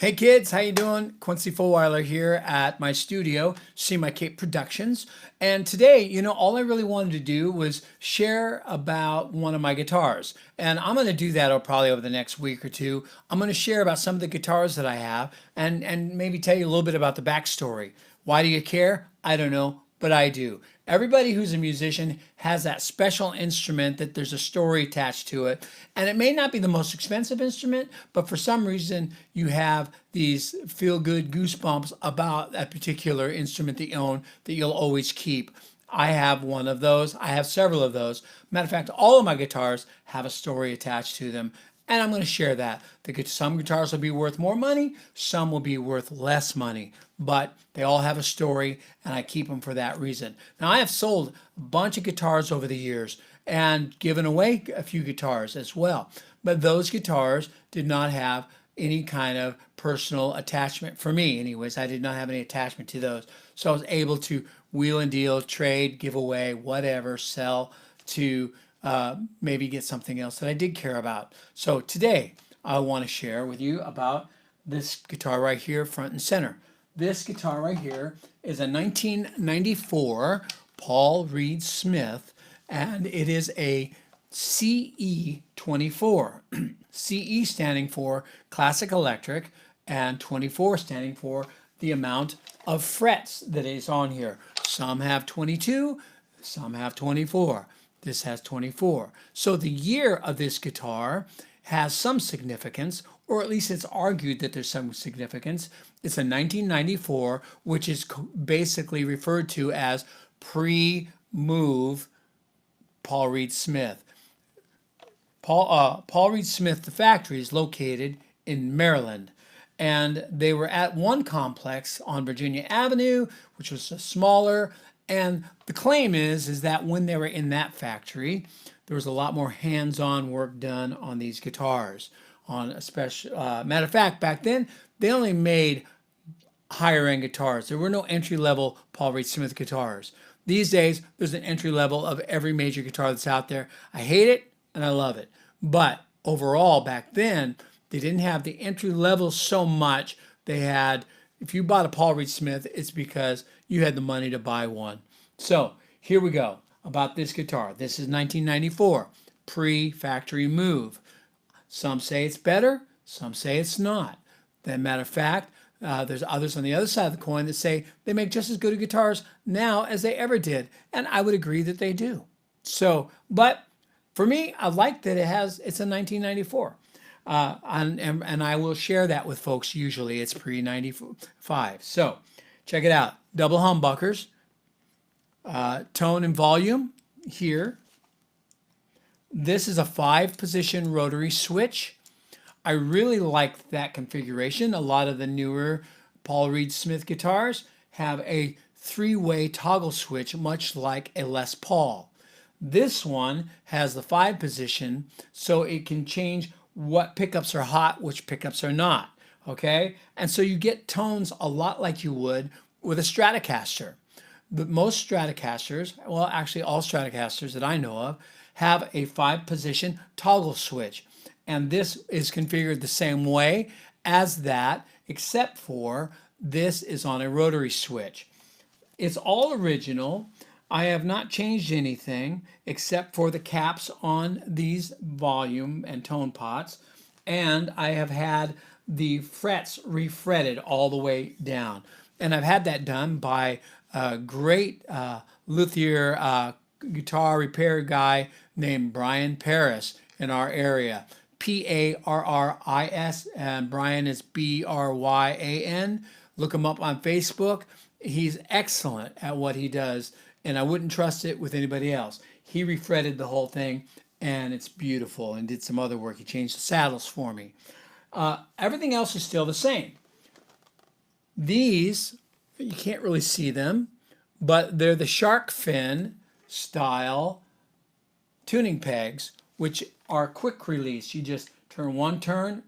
Hey kids, how you doing? Quincy Fulweiler here at my studio, See My Cape Productions. And today, all I really wanted to do was share about one of my guitars. And I'm going to do that probably over the next week or two. I'm going to share about some of the guitars that I have and maybe tell you a little bit about the backstory. Why do you care? I don't know, but I do. Everybody who's a musician has that special instrument that there's a story attached to it. And it may not be the most expensive instrument, but for some reason you have these feel good goosebumps about that particular instrument that you own that you'll always keep. I have one of those. I have several of those. Matter of fact, all of my guitars have a story attached to them. And I'm going to share that. Some guitars will be worth more money, some will be worth less money, but they all have a story, and I keep them for that reason. Now, I have sold a bunch of guitars over the years and given away a few guitars as well, but those guitars did not have any kind of personal attachment for me. Anyways, I did not have any attachment to those. So I was able to wheel and deal, trade, give away, whatever, sell to maybe get something else that I did care about. So today I want to share with you about this guitar right here, front and center. This guitar right here is a 1994 Paul Reed Smith, and it is a CE24. CE standing for Classic Electric, and 24 standing for the amount of frets that is on here. Some have 22, some have 24. This has 24. So the year of this guitar has some significance, or at least it's argued that there's some significance. It's a 1994, which is basically referred to as pre-move Paul Reed Smith. Paul Reed Smith, the factory, is located in Maryland. And they were at one complex on Virginia Avenue, which was smaller. And the claim is that when they were in that factory, there was a lot more hands-on work done on these guitars. Matter of fact, back then they only made higher-end guitars. There were no entry-level Paul Reed Smith guitars. These days, there's an entry level of every major guitar that's out there. I hate it and I love it. But overall, back then, they didn't have the entry level so much. They had, if you bought a Paul Reed Smith, it's because you had the money to buy one. So here we go about this guitar. This is 1994, pre-factory move. Some say it's better, some say it's not. As a matter of fact, there's others on the other side of the coin that say they make just as good guitars now as they ever did. And I would agree that they do. So, but for me, I like that it's a 1994. And I will share that with folks. Usually it's pre-95. So check it out. Double humbuckers, tone and volume here. This is a 5-position rotary switch. I really like that configuration. A lot of the newer Paul Reed Smith guitars have a 3-way toggle switch, much like a Les Paul. This one has the 5-position, so it can change what pickups are hot, which pickups are not, okay? And so you get tones a lot like you would with a Stratocaster. But most Stratocasters, well, actually all Stratocasters that I know of, have a 5-position toggle switch. And this is configured the same way as that, except for this is on a rotary switch. It's all original. I have not changed anything except for the caps on these volume and tone pots, and I have had the frets refretted all the way down. And I've had that done by a great luthier guitar repair guy named Brian Paris in our area. Parris, and Brian is Bryan. Look him up on Facebook. He's excellent at what he does, and I wouldn't trust it with anybody else. He refretted the whole thing, and it's beautiful, and did some other work. He changed the saddles for me. Everything else is still the same. These, you can't really see them, but they're the shark fin style tuning pegs, which are quick release. You just turn one turn,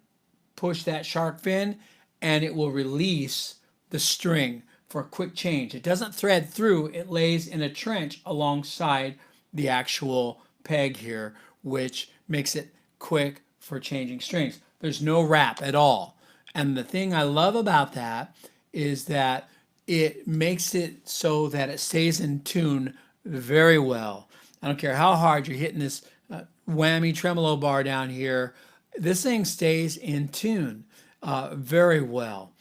push that shark fin, and it will release the string for a quick change. It doesn't thread through, it lays in a trench alongside the actual peg here, which makes it quick for changing strings. There's no wrap at all. And the thing I love about that is that it makes it so that it stays in tune very well. I don't care how hard you're hitting this whammy tremolo bar down here, this thing stays in tune very well.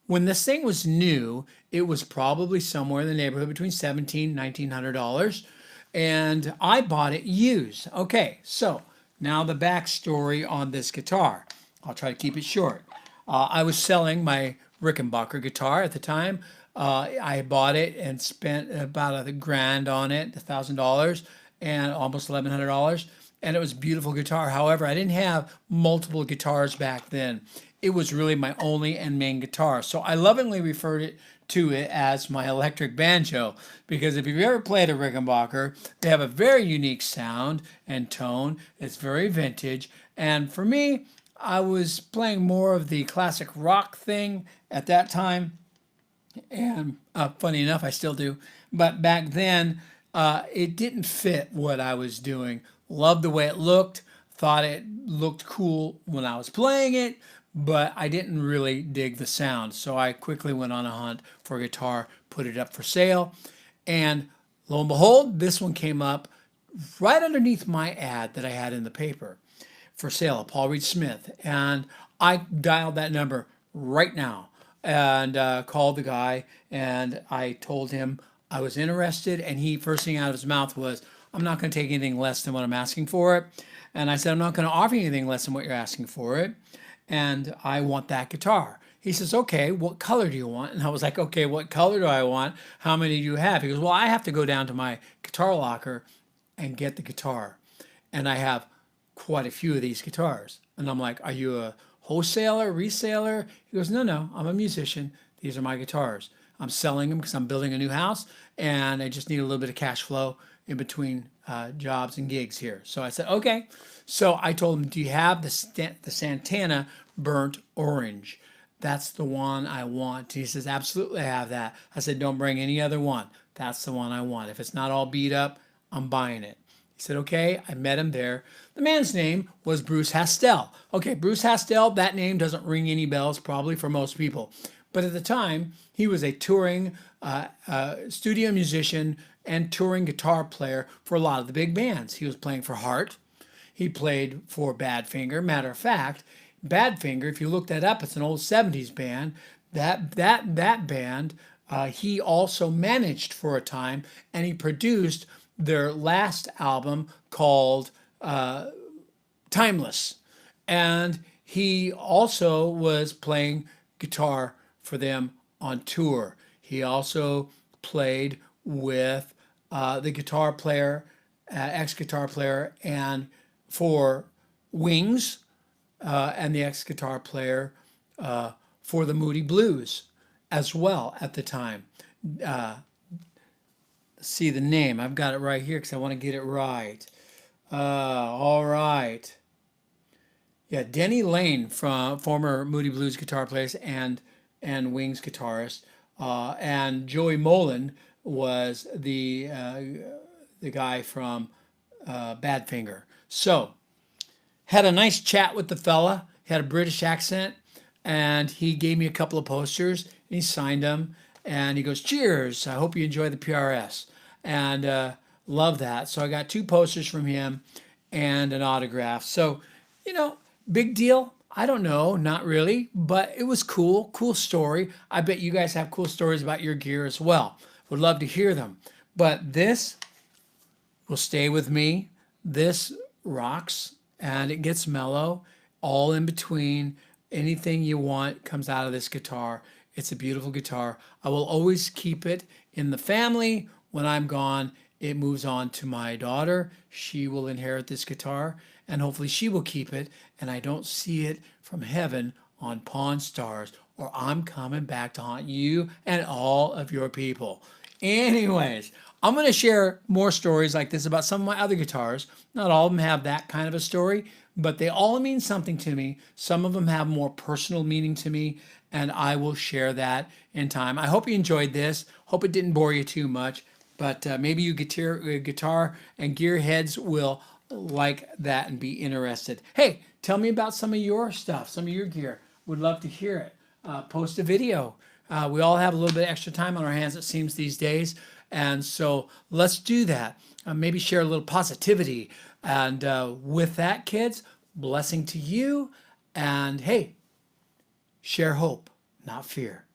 When this thing was new, it was probably somewhere in the neighborhood between $1,700 and $1,900, and I bought it used. Okay, so now the backstory on this guitar. I'll try to keep it short. I was selling my Rickenbacker guitar at the time. I bought it and spent about $1,000 on it, $1,000, and almost $1,100. And it was a beautiful guitar. However, I didn't have multiple guitars back then. It was really my only and main guitar. So I lovingly referred to it as my electric banjo, because if you've ever played a Rickenbacker, they have a very unique sound and tone. It's very vintage. And for me, I was playing more of the classic rock thing at that time. And funny enough, I still do. But back then, it didn't fit what I was doing. Loved the way it looked, thought it looked cool when I was playing it, but I didn't really dig the sound. So I quickly went on a hunt for a guitar, put it up for sale, and lo and behold, this one came up right underneath my ad that I had in the paper for sale, Paul Reed Smith. And I dialed that number right now and called the guy, and I told him I was interested, and he, first thing out of his mouth was, I'm not going to take anything less than what I'm asking for it. And I said, I'm not going to offer you anything less than what you're asking for it. And I want that guitar. He says, okay, what color do you want? And I was like, okay, what color do I want? How many do you have? He goes, well, I have to go down to my guitar locker and get the guitar. And I have quite a few of these guitars. And I'm like, are you a wholesaler, reseller? He goes, no, I'm a musician. These are my guitars. I'm selling them because I'm building a new house and I just need a little bit of cash flow in between jobs and gigs here. So I said, okay. So I told him, do you have the Santana burnt orange? That's the one I want. He says, absolutely, I have that. I said, don't bring any other one. That's the one I want. If it's not all beat up, I'm buying it. He said, okay. I met him there. The man's name was Bruce Hastel. Okay, Bruce Hastel, that name doesn't ring any bells probably for most people. But at the time, he was a touring studio musician and touring guitar player for a lot of the big bands. He was playing for Heart. He played for Badfinger. Matter of fact, Badfinger, if you look that up, it's an old 70s band. That band, he also managed for a time, and he produced their last album called Timeless. And he also was playing guitar for them on tour. He also played with the guitar player, ex-guitar player, and for Wings, and the ex-guitar player for the Moody Blues as well at the time. See the name. I've got it right here because I want to get it right. All right. Yeah, Denny Lane, from former Moody Blues guitar players and Wings guitarist, and Joey Molin was the guy from Badfinger. So, had a nice chat with the fella. He had a British accent, and he gave me a couple of posters, and he signed them, and he goes, cheers, I hope you enjoy the PRS. And love that. So I got 2 posters from him and an autograph. So, big deal? I don't know, not really, but it was cool story. I bet you guys have cool stories about your gear as well. Would love to hear them. But this will stay with me. This rocks, and it gets mellow, all in between. Anything you want comes out of this guitar. It's a beautiful guitar. I will always keep it in the family. When I'm gone, it moves on to my daughter. She will inherit this guitar, and hopefully she will keep it, and I don't see it from heaven on Pawn Stars, or I'm coming back to haunt you and all of your people. Anyways, I'm going to share more stories like this about some of my other guitars. Not all of them have that kind of a story, but they all mean something to me. Some of them have more personal meaning to me, and I will share that in time. I hope you enjoyed this. Hope it didn't bore you too much, but maybe you guitar and gear heads will like that and be interested. Hey, tell me about some of your stuff, some of your gear. Would love to hear it. post a video. We all have a little bit of extra time on our hands, it seems, these days. And so let's do that. Maybe share a little positivity. And with that, kids, blessing to you. And hey, share hope, not fear.